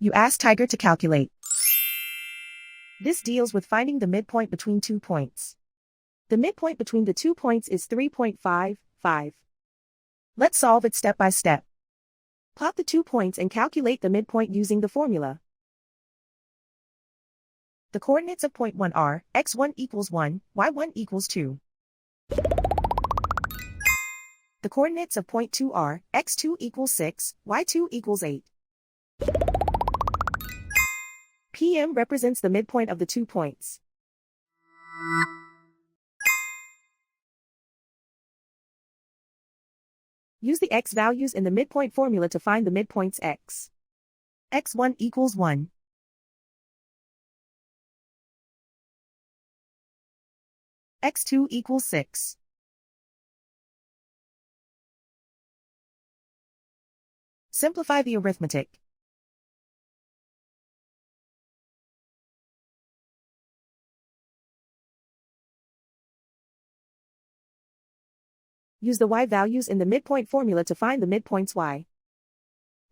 You ask Tiger to calculate. This deals with finding the midpoint between 2 points. The midpoint between the 2 points is 3.55. Let's solve it step by step. Plot the 2 points and calculate the midpoint using the formula. The coordinates of point 1 are x1 equals 1, y1 equals 2. The coordinates of point 2 are x2 equals 6, y2 equals 8. PM represents the midpoint of the 2 points. Use the x values in the midpoint formula to find the midpoints x. x1 equals 1. x2 equals 6. Simplify the arithmetic. Use the y values in the midpoint formula to find the midpoints y.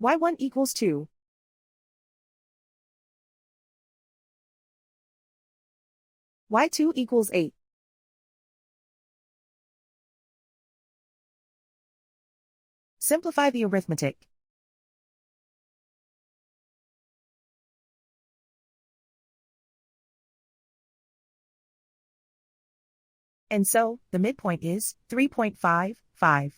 y1 equals 2. y2 equals 8. Simplify the arithmetic. And so, the midpoint is 3.55.